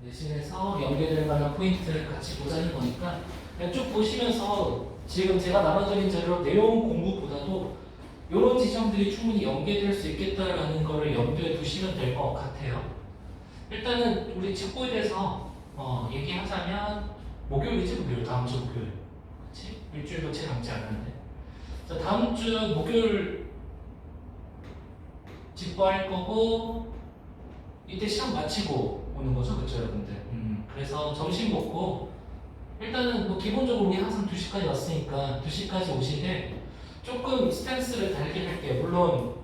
내신에서 연계될 만한 포인트를 같이 보자는 거니까 그냥 쭉 보시면서 지금 제가 나눠드린 자료 내용 공부보다도 이런 지점들이 충분히 연계될 수 있겠다라는 거를 염두에 두시면 될 것 같아요. 일단은 우리 직구에 대해서 얘기하자면 목요일이지 목요일 다음 주 목요일 그렇지? 일주일도 채 남지 않았는데 자 다음 주 목요일 직구할 거고 이때 시험 마치고 오는 거죠 그렇죠 여러분들 그래서 점심 먹고 일단은 뭐 기본적으로 우리 항상 2시까지 왔으니까 2시까지 오시되 조금 스탠스를 달게 할게요. 물론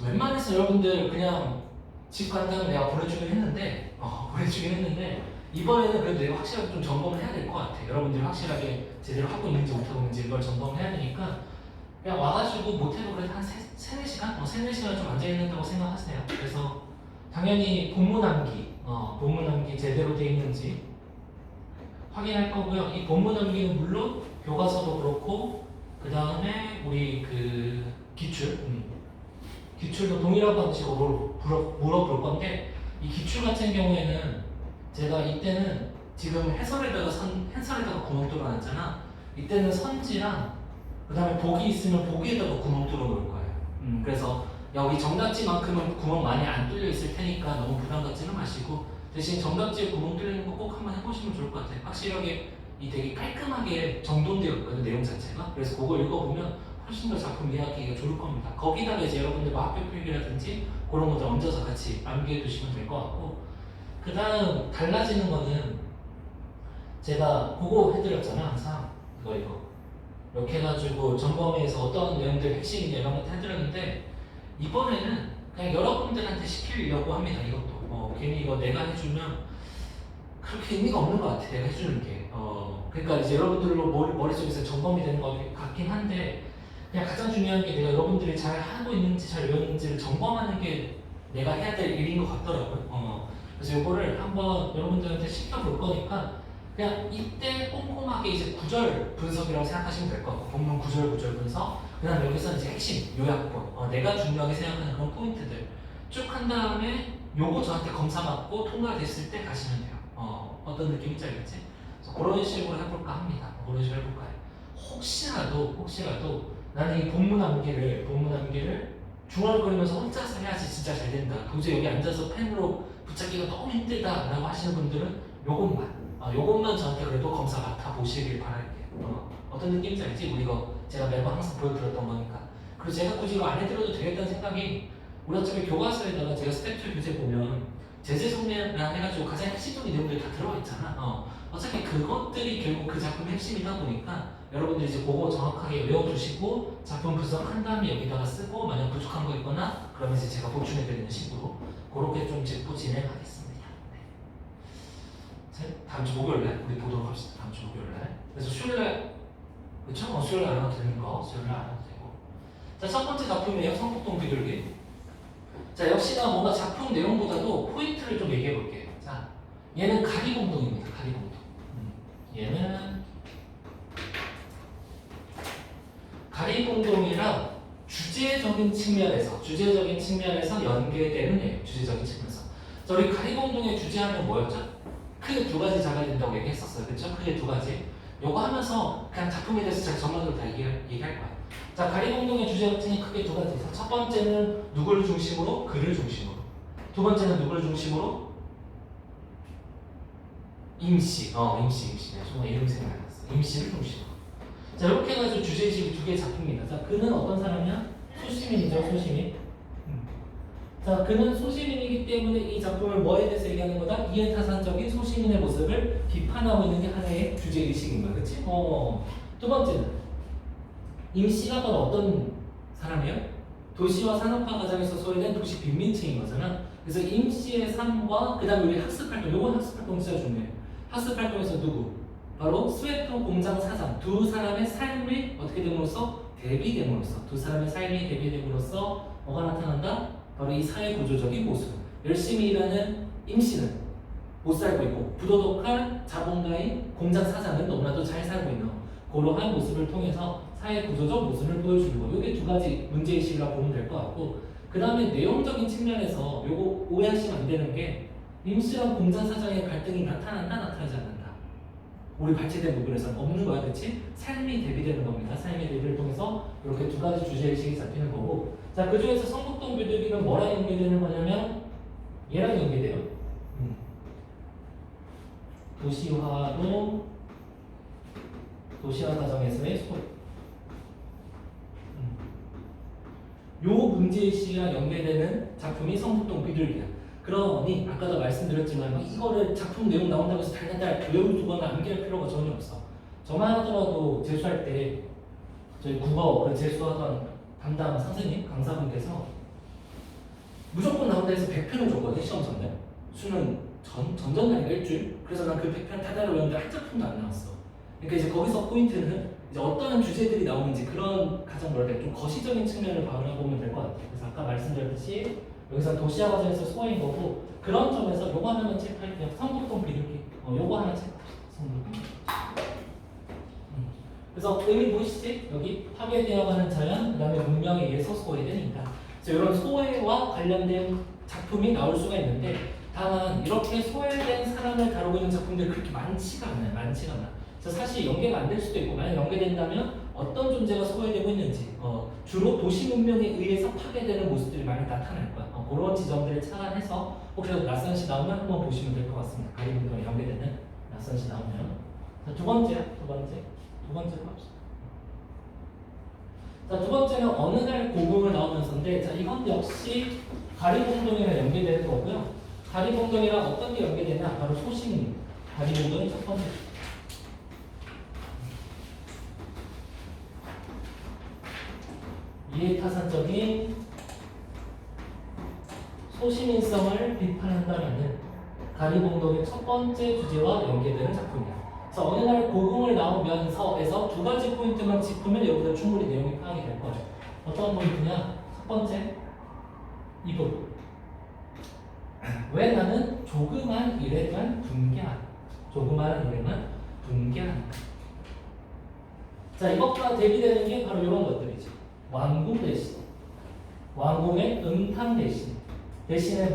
웬만해서 여러분들 그냥 집 간다면 내가 보내주긴 했는데 이번에는 그래도 내가 확실하게 좀 점검을 해야 될 것 같아. 여러분들이 확실하게 제대로 하고 있는지 못하고 있는지 이걸 점검을 해야 되니까 그냥 와가지고 못해도 그래도 한 3, 4시간? 3, 4시간 좀 앉아있는다고 생각하세요. 그래서 당연히 본문암기 제대로 돼 있는지 확인할 거고요. 이 본문암기는 물론 교과서도 그렇고 그 다음에 우리 그 기출도 동일한 방식으로 물어볼 건데 이 기출 같은 경우에는 제가 이때는 지금 해설에다가 구멍 뚫어놨잖아. 이때는 선지랑 그 다음에 보기 있으면 보기에다가 구멍 뚫어 놓을 거예요. 그래서 여기 정답지만큼은 구멍 많이 안 뚫려 있을 테니까 너무 부담 갖지는 마시고 대신 정답지에 구멍 뚫리는 거 꼭 한번 해보시면 좋을 것 같아요. 확실하게 이 되게 깔끔하게 정돈되어 있거든 내용 자체가. 그래서 그거 읽어보면 훨씬 더 작품 이해하기가 좋을 겁니다. 거기다가 이제 여러분들 뭐 학교 필기라든지 그런 것들 얹어서 같이 암기해 두시면 될 것 같고 그 다음 달라지는 거는 제가 그거 해드렸잖아 항상 이거 이렇게 해가지고 점검에서 어떤 내용들 핵심이냐 이런 것도 해드렸는데 이번에는 그냥 여러분들한테 시키려고 합니다. 이것도 괜히 이거 내가 해주면 그렇게 의미가 없는 것 같아. 내가 해주는 게 그러니까 이제 여러분들로 머릿속에서 점검이 되는 것 같긴 한데 그냥 가장 중요한 게 내가 여러분들이 잘 하고 있는지 잘 외웠는지를 점검하는 게 내가 해야 될 일인 것 같더라고요. 그래서 이거를 한번 여러분들한테 시켜볼 거니까 그냥 이때 꼼꼼하게 이제 구절 분석이라고 생각하시면 될 것 같고 본문 구절 분석 그 다음 여기서 이제 핵심 요약본 내가 중요하게 생각하는 그런 포인트들 쭉 한 다음에 요거 저한테 검사 받고 통과가 됐을 때 가시면 돼요. 어떤 느낌인지 알겠지? 그래서 그런 식으로 해볼까 합니다. 그런 식으로 해볼까요? 혹시라도 나는 이 본문 암기를 중얼거리면서 혼자서 해야지 진짜 잘 된다. 도저히 여기 앉아서 펜으로 붙잡기가 너무 힘들다 라고 하시는 분들은 요것만 저한테 그래도 검사 맡아 보시길 바랄게요. 어떤 느낌인지 알지? 우리 이거 제가 매번 항상 보여드렸던 거니까. 그리고 제가 굳이 이거 안 해드려도 되겠다는 생각이 우리 어차피 교과서에다가 제가 스텝 2 교재 보면 제재 성명이랑 해가지고 가장 핵심적인 내용들이 다 들어가 있잖아. 어차피 그것들이 결국 그 작품의 핵심이다 보니까 여러분들이 이제 그거 정확하게 외워두시고 작품 분석한 다음에 여기다가 쓰고 만약 부족한 거 있거나 그러면 이제 제가 보충해드리는 식으로 그렇게 좀 짚고 진행하겠습니다. 다음 주 목요일날 우리 보도록 합시다. 다음 주 목요일날. 그래서 수요일날 그쵸? 수요일날 안 와도 되는 거 수요일날 안 와도 되고. 자, 첫 번째 작품이에요. 성북동 비둘기. 자, 역시나 뭔가 작품 내용보다도 포인트를 좀 얘기해 볼게요. 자, 얘는 가리공동입니다. 가리공동. 얘는 가리공동이랑 주제적인 측면에서 연계되는 내용. 주제적인 측면에서. 자, 우리 가리공동의 주제하면 뭐였죠? 크게 2가지 잡아야 된다고 얘기했었어요. 그렇죠? 크게 2가지. 요거 하면서 그냥 작품에 대해서 제가 전반적으로 다 얘기할 거예요. 자, 가리공동의 주제 같은 게 크게 2가지 있어요. 첫 번째는 누구를 중심으로? 글을 중심으로. 두 번째는 누구를 중심으로? 임시. 임시. 정말 이름 생각이 났어. 임시를 중심으로. 자, 이렇게 해가지고 주제의식이 2개 잡힙니다. 자, 그는 어떤 사람이야? 소시민이죠, 소시민. 자, 그는 소시민이기 때문에 이 작품을 뭐에 대해서 얘기하는 거다? 이해타산적인 소시민의 모습을 비판하고 있는 게 하나의 주제의식인 거야. 그치? 두 번째는 임시가 바로 어떤 사람이에요? 도시와 산업화 과정에서 소외된 도시 빈민층인 거잖아. 그래서 임시의 삶과 그 다음에 우리 학습활동, 요건 학습활동 진짜 중요해요. 학습활동에서 누구? 바로 스웨터 공장 사장, 2 사람의 삶이 어떻게 됨으로써? 대비됨으로써 2 사람의 삶이 대비됨으로써 뭐가 나타난다? 바로 이 사회 구조적인 모습. 열심히 일하는 임시는 못 살고 있고 부도덕한 자본가인 공장 사장은 너무나도 잘 살고 있는 그러한 모습을 통해서 사회 구조적 모습을 보여주는 거. 이게 2가지 문제의식이라고 보면 될 것 같고 그 다음에 내용적인 측면에서 요거 오해하시면 안 되는 게 임씨랑 공장 사장의 갈등이 나타난다, 나타나지 않는다. 우리 발췌된 부분에서는 없는 거야, 그렇지? 삶이 대비되는 겁니다. 삶의 대비를 통해서 이렇게 두 가지 주제의식이 잡히는 거고, 자, 그 중에서 성북동 비둘기는 뭐랑 연계되는 거냐면 얘랑 연계돼요. 도시화도 도시화 과정에서의 소요 문제의식이랑 연계되는 작품이 성북동 비둘기야. 그러니 아까도 말씀드렸지만 이거를 작품 내용 나온다고 해서 달달달 외워두거나 암기할 필요가 전혀 없어. 저만 하더라도 재수할 때 저희 국어 그 재수하던 담당 선생님 강사분께서 무조건 나온다 해서 100편을 줬거든. 시험 전날 수능 전날인가 일주일. 그래서 난 그 100편 다달을 외웠는데 한 작품도 안 나왔어. 그러니까 이제 거기서 포인트는 이제 어떠한 주제들이 나오는지 그런 가장 뭐랄까 좀 거시적인 측면을 바라보면 될 것 같아요. 그래서 아까 말씀드렸듯이 여기서 도시화 과정에서 소화인 거고, 그런 점에서 요거 하나만 체크할게요. 성북동 비둘기 요거 하나 체크합시다. 성북동. 그래서 의미 보이시지? 여기 파괴되어가는 자연, 그 다음에 문명에 의해서 소외되니까. 그래서 이런 소외와 관련된 작품이 나올 수가 있는데, 다만 이렇게 소외된 사람을 다루고 있는 작품들이 그렇게 많지가 않아요. 많지가 않아. 그래서 사실 연계가 안 될 수도 있고, 만약 연계된다면 어떤 존재가 소외되고 있는지, 주로 도시 문명에 의해서 파괴되는 모습들이 많이 나타날 거야. 그런 지점들을 착안해서 혹시라도 낯선시 나오면 한번 보시면 될 것 같습니다. 가리문동에 연계되는 낯선시 나오면. 자, 두 번째로 합시다. 자, 두 번째는 어느 날 고금을 나오면서인데, 자, 이건 역시 가리봉동이랑 연계되는 거고요. 가리봉동이랑 어떤 게 연계되냐? 바로 소식입니다. 가리봉동이 첫 번째. 이해타산적인 소시민성을 비판한다라는 가리봉동의 첫 번째 주제와 연계되는 작품이야. 그래서 어느 날 고궁을 나오면서에서 두 가지 포인트만 짚으면 여러분들 충분히 내용이 파악이 될 거예요. 어떤 포인트냐? 첫 번째, 이 부분. 왜 나는 조그만 일에만 분개한다. 조그만 일에만 분개한다. 자, 이것과 대비되는 게 바로 이런 것들이죠. 왕궁 대신, 왕궁의 음탕 대신에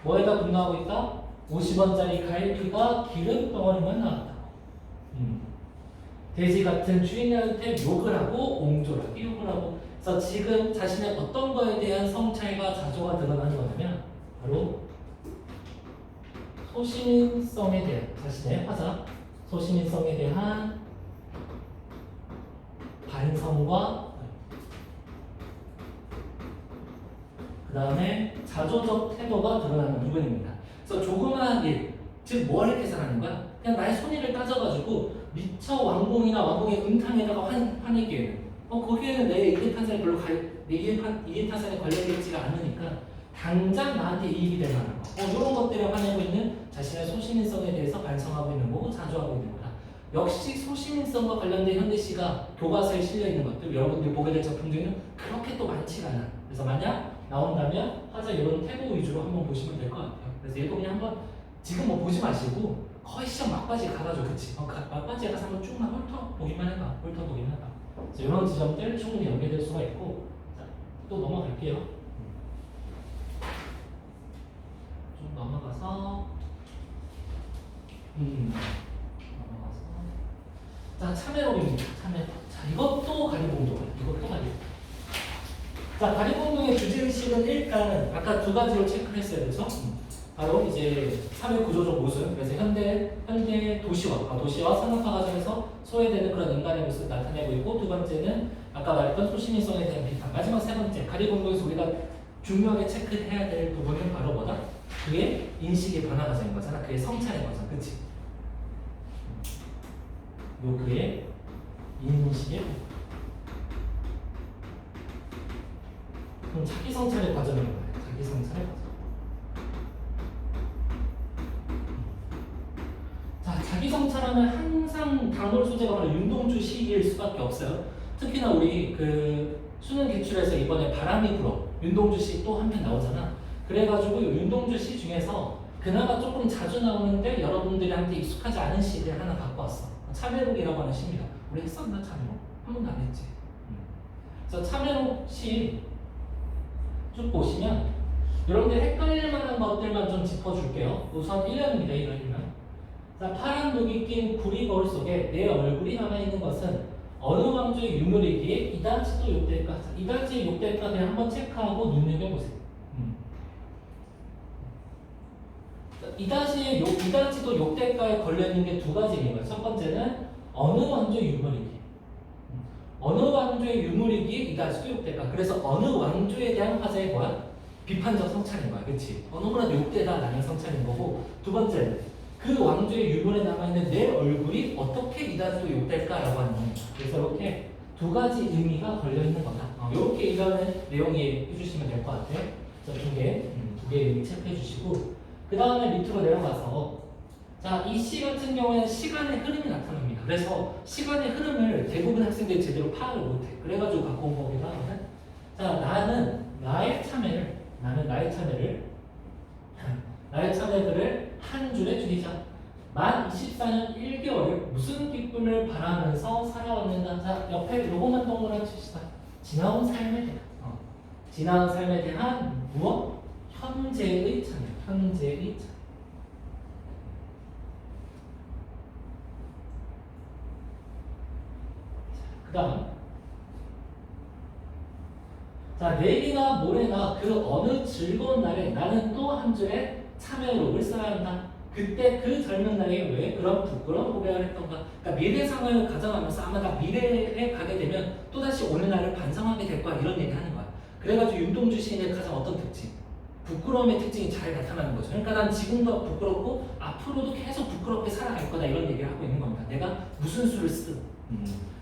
뭐에다 분노하고 있다? 50원짜리 갈피가 기름 덩어리만 나왔다. 돼지 같은 주인한테 욕을 하고 옹졸하게 욕을 하고. 그래서 지금 자신의 어떤 거에 대한 성찰과 자조가 드러나는 거냐면 바로 소시민성에 대한 자신의 화자, 소시민성에 대한 반성과 그 다음에 자조적 태도가 드러나는 부분입니다. 그래서 조그마한 일, 즉 뭘 계산하는 거야? 그냥 나의 손해를 따져가지고 미처 왕궁이나 왕궁의 음탕에다가 화내기에는 거기에는 내 이해타산이 별로 내 이해타산에 관련되어 있지가 않으니까 당장 나한테 이익이 될 만한 거, 이런 것들에 화내고 있는 자신의 소시민성에 대해서 반성하고 있는 거고 자조하고 있는 거다. 역시 소시민성과 관련된 현대시가 교과서에 실려 있는 것들, 여러분들이 보게 될 작품 중에는 그렇게 또 많지가 않아. 그래서 만약 나온다면 화자 이런 태도 위주로 한번 보시면 될 것 같아요. 그래서 얘도 그냥 한번 지금 뭐 보지 마시고 거의 시험 막바지에 가가지고, 그치? 막바지에 가서 한번 쭉만 훑어보기만 해봐. 그래서 이런 지점들 충분히 연계될 수가 있고. 자, 또 넘어갈게요. 좀 넘어가서 자, 참외록입니다. 참외록. 자, 이것도 가리봉동이야. 자, 가리봉동의 주제의식은 일단 아까 두 가지로 체크를 했어요. 그래서 바로 이제 사회 구조적 모습, 그래서 현대 도시와 산업화 과정에서 소외되는 그런 인간의 모습을 나타내고 있고, 두 번째는 아까 말했던 소시민성에 대한 비판, 마지막 세 번째 가리봉동에서 우리가 중요하게 체크해야 될 부분은 바로 뭐다? 그의 인식의 변화 과정인 거잖아. 그의 성찰의 과정, 그치? 그의 인식의 그럼 자기 성찰의 과정인 거예요. 자기 성찰의 과정. 자, 자기 성찰하면 항상 단골 소재가 바로 윤동주 시일 수밖에 없어요. 특히나 우리 그 수능 기출에서 이번에 바람이 불어 윤동주 시 또 한 편 나오잖아. 그래가지고 윤동주 시 중에서 그나마 조금 자주 나오는데 여러분들한테 익숙하지 않은 시를 하나 갖고 왔어. 참외록이라고 하는 시입니다. 우리 했었나 참외록? 한 번도 안 했지. 그래서 참외록 시 쭉 보시면 여러분들 헷갈릴 만한 것들만 좀 짚어줄게요. 우선 1년입니다. 1년. 자, 파란 독이 낀 구리 거울 속에 내 얼굴이 남아있는 것은 어느 왕조의 유물이기에 이다지도 욕될까? 이다지 욕될까 그냥 한번 체크하고 눈여겨보세요. 이다지도 욕될까에 걸려있는 게 두 가지입니다. 첫 번째는 어느 왕조의 유물이기. 어느 왕조의 유물이기에 이다지도 욕될까? 그래서 어느 왕조에 대한 화제의 뭐야? 비판적 성찰인 거야. 그치? 너무나도 욕되다라는 성찰인 거고, 두 번째는 그 왕조의 유물에 남아있는 내 얼굴이 어떻게 이다지도 욕될까라고 하는 겁니다. 그래서 이렇게 두 가지 의미가 걸려있는 거다. 이렇게 이거는 내용이 해주시면 될 것 같아요. 자, 두 개 의미 체크해 주시고, 그 다음에 밑으로 내려가서 자, 이 시 같은 경우에는 시간의 흐름이 나타납니다. 그래서 시간의 흐름을 대부분 학생들이 제대로 파악을 못해. 그래가지고 갖고 온 거기도 하거든. 자, 나는 나의 참여들을 한 줄에 줄이자. 만 24년 1개월을 무슨 기쁨을 바라면서 살아왔는가. 자, 옆에 요거만 동그라미 칩시다. 지나온 삶에 대한 무엇? 현재의 참여. 그 다음, 자, 내일이나 모레나 그 어느 즐거운 날에 나는 또 한 줄의 참여록을 써야 한다. 그때 그 젊은 나이에 왜 그런 부끄러운 고백을 했던가. 그러니까 미래 상황을 가정하면서 아마 나 미래에 가게 되면 또다시 오늘 날을 반성하게 될 거야, 이런 얘기 하는 거야. 그래가지고 윤동주 시인의 가장 어떤 특징? 부끄러움의 특징이 잘 나타나는 거죠. 그러니까 난 지금도 부끄럽고 앞으로도 계속 부끄럽게 살아갈 거다, 이런 얘기를 하고 있는 겁니다. 내가 무슨 수를 쓰든.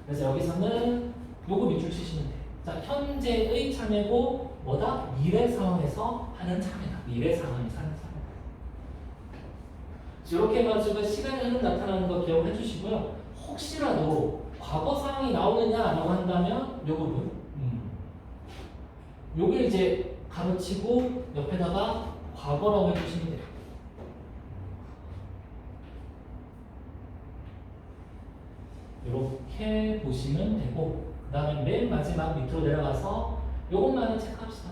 그래서 여기서는 요거 밑줄 치시면 돼요. 자, 현재의 참여고 뭐다? 미래 상황에서 하는 참여다. 미래 상황에서 하는 참여다. 이렇게 해가지고 시간의 흐름 나타나는 거 기억해 주시고요. 혹시라도 과거 상황이 나오느냐라고 한다면 요 부분, 요게 이제 가로치고 옆에다가 과거라고 해주시면 돼요. 이렇게 보시면 되고, 그 다음에 맨 마지막 밑으로 내려가서 요것만은 체크합시다.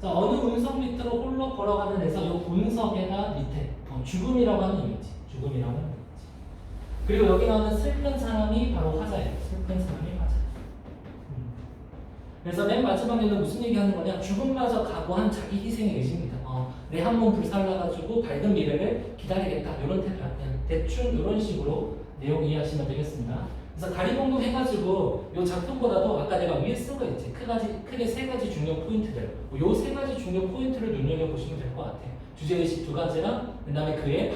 자, 어느 운석 밑으로 홀로 걸어가는 데서 요 운석에다 밑에 죽음이라고 하는 이미지. 그리고 여기 나오는 슬픈 사람이 바로 화자예요. 그래서 맨 마지막에는 무슨 얘기하는 거냐? 죽음마저 각오한 자기 희생의 의지입니다. 내 한 몸 불살라가지고 밝은 미래를 기다리겠다. 이런 태도야. 그냥 대충 이런 식으로 내용 이해하시면 되겠습니다. 그래서 가리봉동 해가지고 이 작품보다도 아까 내가 위에 쓴 거 있지. 크게 세 가지 중요 포인트들. 요 세 가지 중요 포인트를 눈여겨보시면 될 것 같아요. 주제의식 두 가지랑 그 다음에 그의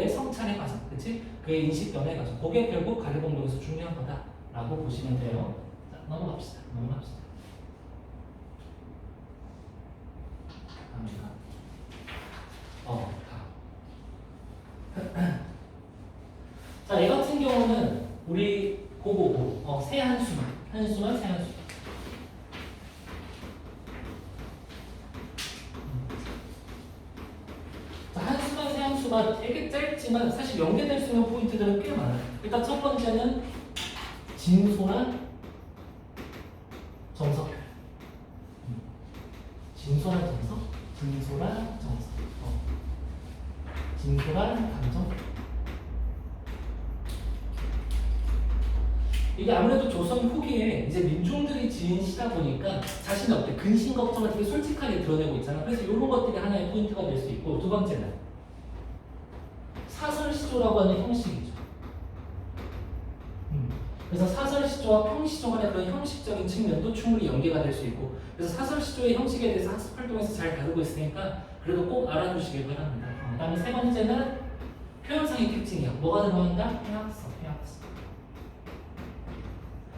성찰의 과정. 그치? 그의 인식 변화의 과정. 그게 결국 가리봉동에서 중요한 거다라고 보시면 돼요. 자, 넘어갑시다. 자, 얘 같은 경우는 우리 그거 새 한수만. 자, 한수만 새 한수가 되게 짧지만 사실 연계될 수 있는 포인트들은 꽤 많아요. 일단 첫 번째는 진솔한 정석. 진솔한 감정. 이게 아무래도 조선 후기에 이제 민중들이 지은 시다 보니까 자신의 어때 근심 걱정을 되게 솔직하게 드러내고 있잖아. 그래서 이런 것들이 하나의 포인트가 될 수 있고, 두 번째는 사설시조라고 하는 형식이죠. 그래서 사설시조와 평시조 간의 그런 형식적인 측면도 충분히 연계가 될 수 있고, 그래서 사설시조의 형식에 대해서 학습 활동에서 잘 다루고 있으니까 그래도 꼭 알아두시길 바랍니다. 그 다음에 세 번째는 표현상의 특징이야. 뭐가 들어간다? 해학성.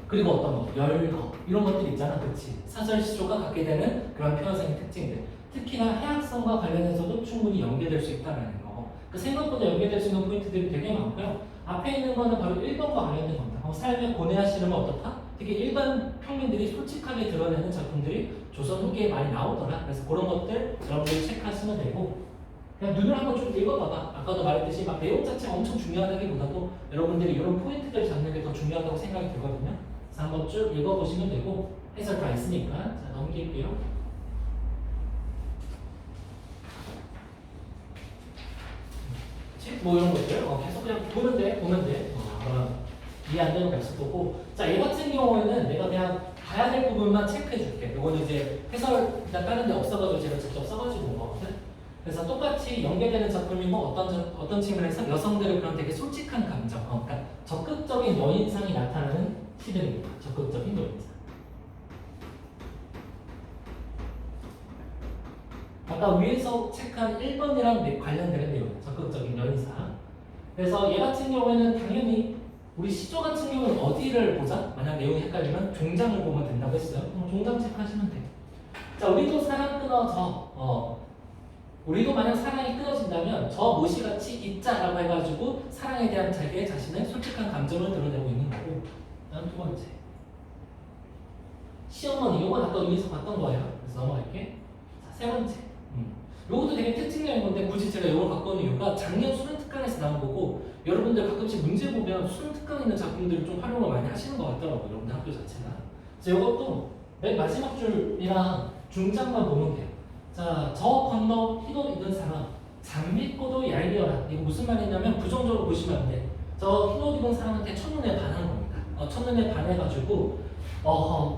그리고 어떤 거? 열거. 이런 것들 있잖아. 그렇지? 사설시조가 갖게 되는 그런 표현상의 특징들. 특히나 해학성과 관련해서도 충분히 연계될 수 있다는 거. 그 생각보다 연계될 수 있는 포인트들이 되게 많고요. 앞에 있는 거는 바로 1번과 관련된 겁니다. 삶의 고뇌와 시름은 어떻다? 되게 일반 평민들이 솔직하게 드러내는 작품들이 조선 후기에 많이 나오더라. 그래서 그런 것들 여러분들이 체크하시면 되고, 그냥 눈을 한번 좀 읽어봐봐. 아까도 말했듯이 막 내용 자체가 엄청 중요하다기보다도 여러분들이 이런 포인트들 잡는 게 더 중요하다고 생각이 들거든요. 그래서 한번 쭉 읽어보시면 되고, 해설 다 있으니까. 자, 넘길게요. 뭐 이런 것들 계속 그냥 보면 돼. 이해 안 되는 거 없을 거고. 자, 얘 같은 경우에는 내가 그냥 봐야 될 부분만 체크해 줄게. 이거는 이제 해설 다른 데 없어가지고 제가 직접 써가지고 온 거거든. 그래서 똑같이 연계되는 작품이고 어떤 측면에서 여성들의 그런 되게 솔직한 감정, 그러니까 적극적인 여인상이 나타나는 시들입니다. 적극적인 여인상. 아까 위에서 체크한 1번이랑 관련되는 내용, 적극적인 여인상. 그래서 얘 같은 경우에는 당연히 우리 시조 같은 경우는 어디를 보자? 만약 내용이 헷갈리면 종장을 보면 된다고 했어요. 종장 체크하시면 돼요. 자, 우리도 사랑 끊어져. 우리도 만약 사랑이 끊어진다면 저 모시같이 있자라고 해가지고 사랑에 대한 자기의 자신의 솔직한 감정을 드러내고 있는 거고. 다음 두 번째. 시어머니, 요건 아까 위에서 봤던 거예요. 그래서 넘어갈게. 자, 세 번째. 요것도 되게 특징적인 건데 굳이 제가 이걸 갖고 온 이유가 작년 수능 특강에서 나온 거고 여러분들 가끔씩 문제 보면 수능 특강에 있는 작품들을 좀 활용을 많이 하시는 것 같더라고요. 여러분들 학교 자체가. 그래서 이것도 맨 마지막 줄이랑 중장만 보면 돼요. 자, 저 건너 희도 입은 사람 잠밌고도 얄미워라. 이거 무슨 말이냐면 부정적으로 보시면 안 돼. 저 희도 입은 사람한테 첫눈에 반한 겁니다. 첫눈에 반해가지고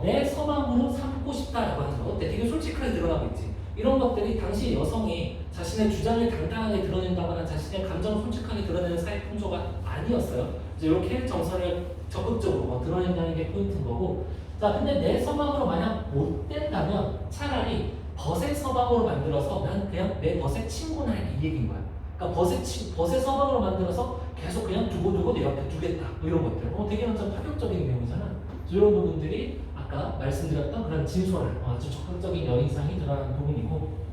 내 서방으로 삼고 싶다라고 하는 거. 어때? 되게 솔직하게 드러나고 있지. 이런 것들이 당시 여성이 자신의 주장을 당당하게 드러낸다거나 자신의 감정을 솔직하게 드러내는 사회 풍조가 아니었어요. 이제 이렇게 정서를 적극적으로 드러낸다는 게 포인트인 거고. 자, 근데 내 서방으로 만약 못 된다면 차라리 벗의 서방으로 만들어서 난 그냥 내 벗의 친구나 이 얘기인 거야. 그러니까 벗의 서방으로 만들어서 계속 그냥 두고 내 옆에 두겠다. 뭐 이런 것들. 되게 완전 파격적인 내용이잖아. 이런 부분들이 아까 말씀드렸던 그런 진솔한 아주 적극적인 여인상이 드러나는 부분이고.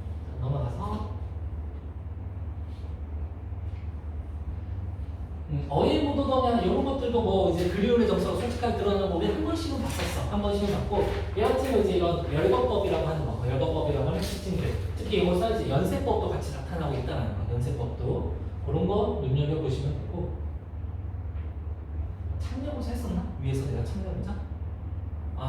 넘어가서 어일무도덕이나 이런 것들도 뭐 이제 그리움의 정서가 솔직하게 드러나는 거 우리 한 번씩은 봤었어. 한 번씩은 봤고 얘 같은 경우 이제 이런 열거법이라고 하는 거, 열거법이라고 하는 특징들, 특히 이거 써야지 연세법도 같이 나타나고 있다는 거, 연세법도 그런 거 눈여겨 보시면 되고. 창례고자 했었나? 위에서 내가 창례고자?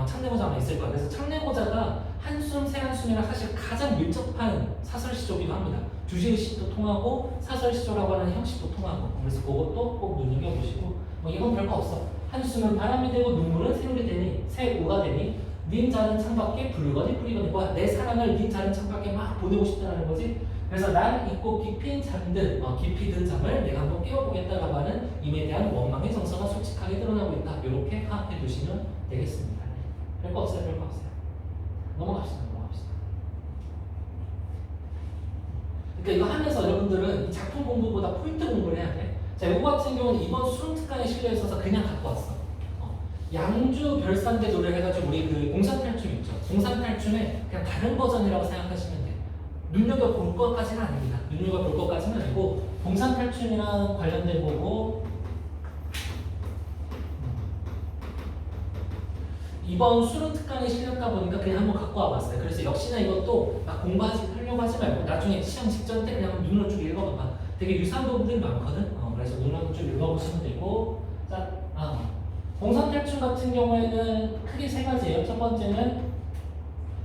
창례고자 아마 있을 거야. 그래서 창례고자가 한숨, 새한숨이랑 사실 가장 밀접한 사설시조기도 합니다. 주제의식도 통하고 사설시조라고 하는 형식도 통하고. 그래서 그것도 꼭 눈여겨보시고. 이건 별거 없어. 한숨은 바람이 되고 눈물은 새울이 되니 새우가 되니 님 자는 창밖에 불거니 뿌리거니. 뭐야, 내 사랑을 님 자는 창밖에 막 보내고 싶다는 거지. 그래서 난 잊고 깊이 든 잠을 내가 한번 깨워보겠다라고 하는 임에 대한 원망의 정서가 솔직하게 드러나고 있다. 이렇게 파악해 두시면 되겠습니다. 별거 없어요. 넘어갑시다. 그러니까 이거 하면서 여러분들은 이 작품 공부보다 포인트 공부를 해야 돼. 자, 이거 같은 경우는 이번 수능 특강에 실려 있어서 그냥 갖고 왔어. 양주 별산대도를 해가지고 우리 그 공산탈춤 있죠. 공산탈춤의 그냥 다른 버전이라고 생각하시면 돼. 눈여겨볼 것까지는 아닙니다. 눈여겨볼 것까지는 아니고 공산탈춤이랑 관련된 거고. 이번 수능 특강에 실렸다 보니까 그냥 한번 갖고 와봤어요. 그래서 역시나 이것도 막 공부하려고 하지 말고 나중에 시험 직전 때 그냥 눈으로 쭉 읽어봐봐. 되게 유사한 부분들이 많거든. 그래서 눈으로 쭉 읽어보시면 되고. 자, 공산탈춤 같은 경우에는 크게 세 가지예요. 첫 번째는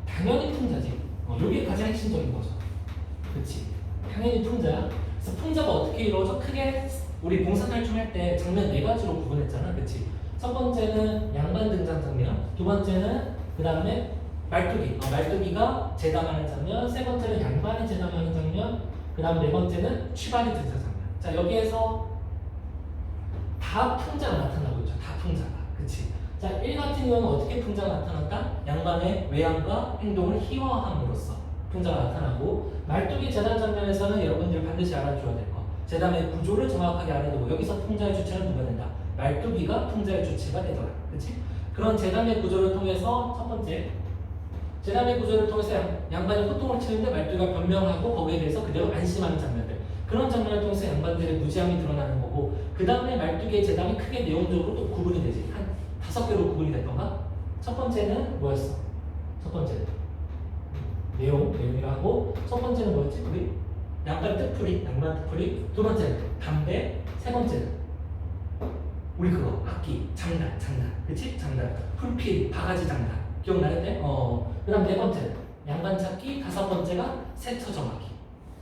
당연히 풍자지. 이게 가장 핵심적인 거죠. 그렇지. 당연히 풍자야. 그래서 풍자가 어떻게 이루어져? 크게 우리 공산탈춤 할 때 장면 네 가지로 구분했잖아. 그렇지. 첫 번째는 양반 등장 장면, 두 번째는 그 다음에 말뚝이, 말뚝이가 제담하는 장면, 세 번째는 양반이 제담하는 장면, 그 다음 네 번째는 취발이 등장 장면. 자, 여기에서 다 풍자가 나타나고 있죠. 다 풍자가. 그치? 자, 1 같은 경우는 어떻게 풍자가 나타났다? 양반의 외양과 행동을 희화함으로써 풍자가 나타나고, 말뚝이 제담 장면에서는 여러분들 반드시 알아줘야 될 거. 제담의 구조를 정확하게 알아두고 여기서 풍자의 주체는 누가 된다? 말뚝이가 풍자의 주체가 되더라. 그치? 그런 제담의 구조를 통해서 첫 번째, 제담의 구조를 통해서 양반이 호통을 치는데 말뚝이가 변명하고 거기에 대해서 그대로 안심하는 장면들. 그런 장면을 통해서 양반들의 무지함이 드러나는 거고, 그 다음에 말뚝이의 제담이 크게 내용적으로 또 구분이 되지. 한 5개로 구분이 될 건가? 첫 번째는 뭐였어? 첫 번째는 내용이라 하고, 첫 번째는 뭐였지? 우리 양반 뜻풀이. 두 번째는 담배. 세 번째는 우리 그거 악기, 장단. 그치? 장단. 풀필, 바가지 장단. 기억나는데? 그 다음 네 번째는 양반 찾기. 다섯 번째가 세처 정하기.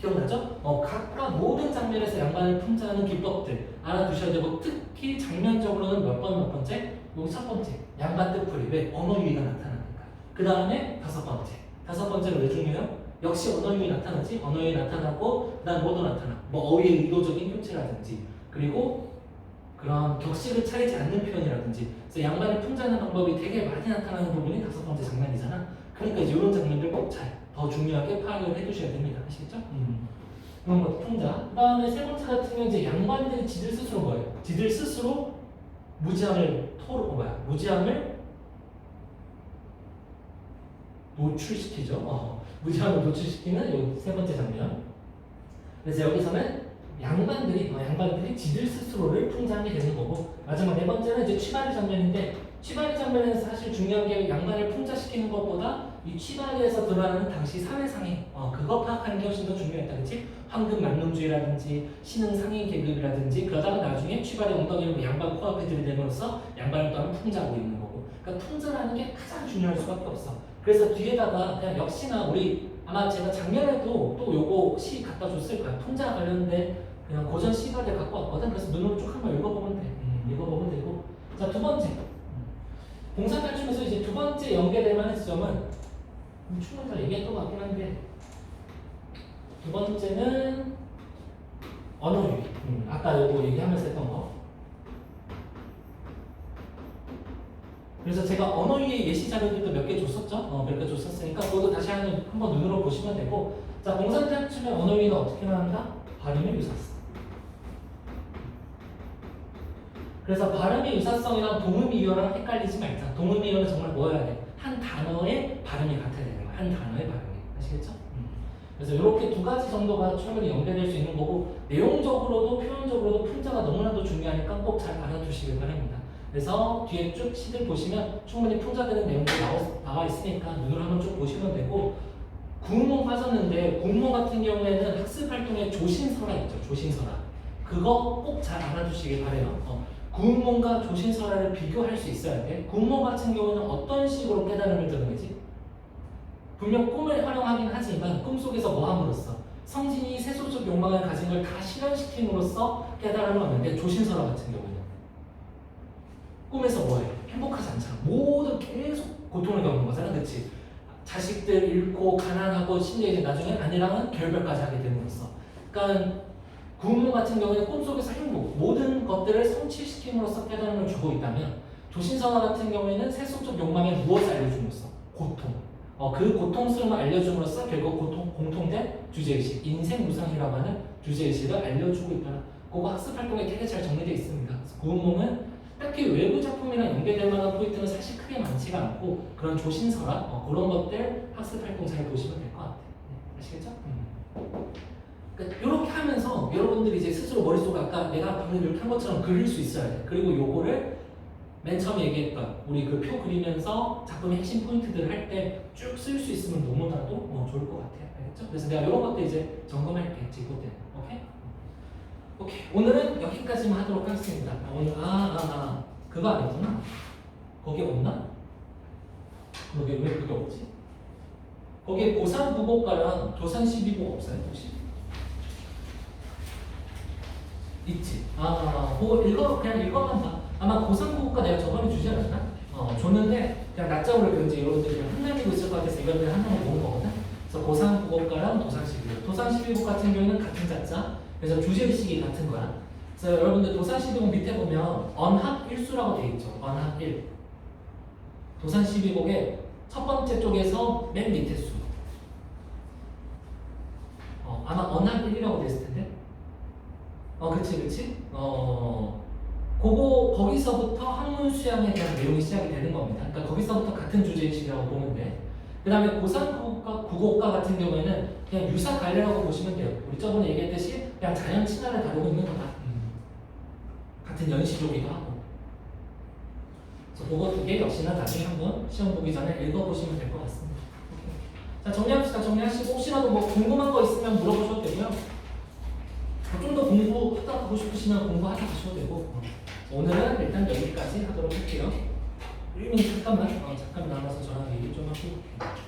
기억나죠? 각각 모든 장면에서 양반을 풍자하는 기법들 알아두셔야 되고 특히 장면적으로는 몇 번째? 요 첫 번째 양반 뜻풀이 왜? 언어 유희가 나타나니까. 그 다음에 다섯 번째는 왜 중요해요? 역시 언어 유희 나타나지? 언어 유희 나타나고 그 다음 뭐도 나타나? 뭐 어휘의 의도적인 교체라든지 그리고 그런 격식을 차리지 않는 표현이라든지 그래서 양반을 풍자하는 방법이 되게 많이 나타나는 부분이 다섯 번째 장면이잖아. 그러니까 이제 이런 장면들 꼭 더 중요하게 파악을 해두셔야 됩니다. 아시겠죠? 그런 것 풍자. 그 다음에 세 번째 같은 경우는 이제 양반들이 지들 스스로 뭐예요? 지들 스스로 무지함을 노출시키죠. 무지함을 노출시키는 이 세 번째 장면. 그래서 여기서는 양반들이 지들 스스로를 풍자하게 되는 거고 마지막 네 번째는 이제 취바리 장면인데 취바리 장면에서 사실 중요한 게 양반을 풍자시키는 것보다 이 취바리에서 드러나는 당시 사회상의 그거 파악하는 게 훨씬 더 중요했다, 그렇지? 황금 만능주의라든지 신흥 상위 계급이라든지 그러다가 나중에 취바리 엉덩이를 양반 코앞에 들이대므로써 양반을 또한 풍자하고 있는 거고 그러니까 풍자라는 게 가장 중요할 수밖에 없어. 그래서 뒤에다가 그냥 역시나 우리 아마 제가 작년에도 또 요거 시 갖다 줬을 거야. 풍자 관련된 그냥 고전 시가를 갖고 왔거든. 그래서 눈으로 쭉 한번 읽어보면 돼. 읽어보면 되고. 자, 두 번째. 공산탈춤에서 이제 두 번째 연계될 만한 지점은 충분히 다 얘기했던 것 같긴 한데 두 번째는 언어 유희. 아까 요거 얘기하면서 했던 거. 그래서 제가 언어 유희 예시 자료들도 몇 개 줬었죠? 몇 개 줬었으니까 그것도 다시 한번 눈으로 보시면 되고 자, 공산탈춤의 언어 유희가 어떻게 나온다? 발음의 유사성. 그래서 발음의 유사성이랑 동음이어랑 헷갈리지 말자. 동음이어는 정말 뭐여야 돼? 한 단어의 발음이 같아야 되는 거야. 한 단어의 발음이. 아시겠죠? 그래서 이렇게 두 가지 정도가 충분히 연결될 수 있는 거고 내용적으로도 표현적으로도 풍자가 너무나도 중요하니까 꼭 잘 알아두시길 바랍니다. 그래서 뒤에 쭉 시들 보시면 충분히 풍자되는 내용들이 나와 있으니까 눈으로 한번 쭉 보시면 되고 구운몽 빠졌는데 구운몽 같은 경우에는 학습 활동에 조신설화 있죠. 조신설화. 그거 꼭 잘 알아두시길 바래요. 구운몽과 조신설화를 비교할 수 있어야 돼. 구운몽 같은 경우는 어떤 식으로 깨달음을 드는 거지? 분명 꿈을 활용하긴 하지만 꿈속에서 뭐함으로써 성진이 세속적 욕망을 가진 걸 다 실현시킴으로써 깨달음을 얻는데 조신설화 같은 경우는 꿈에서 뭐해? 행복하지 않잖아. 모두 계속 고통을 겪는 거잖아. 그치? 자식들 잃고 가난하고 심지어 이제 나중에 아내랑은 결별까지 하게 됨으로써 그러니까 구운몽 같은 경우는 꿈속에서 행복, 모든 것들을 성취시킴으로써 깨달음을 주고 있다면 조신설화 같은 경우에는 세속적 욕망에 무엇을 알려줌으로써? 고통. 그 고통스러움을 알려줌으로써 결국 공통된 주제의식, 인생무상이라고 하는 주제의식을 알려주고 있다는 그거 학습활동에 되게 잘 정리되어 있습니다. 구운몽은 딱히 외부 작품이랑 연계될 만한 포인트는 사실 크게 많지가 않고 그런 조신설화, 그런 것들 학습활동 잘 보시면 될 것 같아요. 네, 아시겠죠? 그러니까 이렇게 하면서 여러분들이 이제 스스로 머릿속에 아까 내가 방금 이렇게 한 것처럼 그릴 수 있어야 돼. 그리고 요거를 맨 처음에 얘기했던 우리 그 표 그리면서 작품의 핵심 포인트들을 할 때 쭉 쓸 수 있으면 너무나도 좋을 것 같아요. 알겠죠? 그래서 내가 이런 것도 이제 점검할게. 지금 때는. 오케이? 오늘은 여기까지만 하도록 하겠습니다. 오늘 그거 아니구나. 거기 없나? 왜 그게 없지? 거기에 고3 국어과랑 도산 12고 없어요? 혹시? 있지. 그거 그냥 읽어만 봐. 아마 고3 국어과 내가 저번에 주지 않았나? 줬는데 그냥 낮장으로 왠지 여러분들이 흩날리고 있을 것 같아서 이걸 그냥 하나만 모은 거거든. 그래서 고3 국어과랑 도산 12고. 도산 12고 같은 경우에는 같은 자자. 그래서 주제의식이 같은 거야. 그래서 여러분들 도산 12고 밑에 보면 언합 1수라고 되어 있죠. 언합 1. 도산 12곡의 첫 번째 쪽에서 맨 밑에 수. 아마 언합 1이라고 되어 있을 텐데. 그치. 거기서부터 학문 수양에 대한 내용이 시작이 되는 겁니다. 그러니까 거기서부터 같은 주제의식이라고 보면 돼. 그 다음에 고3 국어과 같은 경우에는 그냥 유사 관례라고 보시면 돼요. 우리 저번에 얘기했듯이 그냥 자연 친화를 다루고 있는 거다. 같은 연시조기도 하고. 그래서 그거 두 개 역시나 나중에 한번 시험 보기 전에 읽어보시면 될 것 같습니다. 자, 정리합시다. 정리하시고 혹시라도 뭐 궁금한 거 있으면 물어보셔도 되고요. 좀 더 공부하고 싶으시면 공부하다 가셔도 되고. 오늘은 일단 여기까지 하도록 할게요. 1분 잠깐만 나와서 저랑 얘기 좀 하고.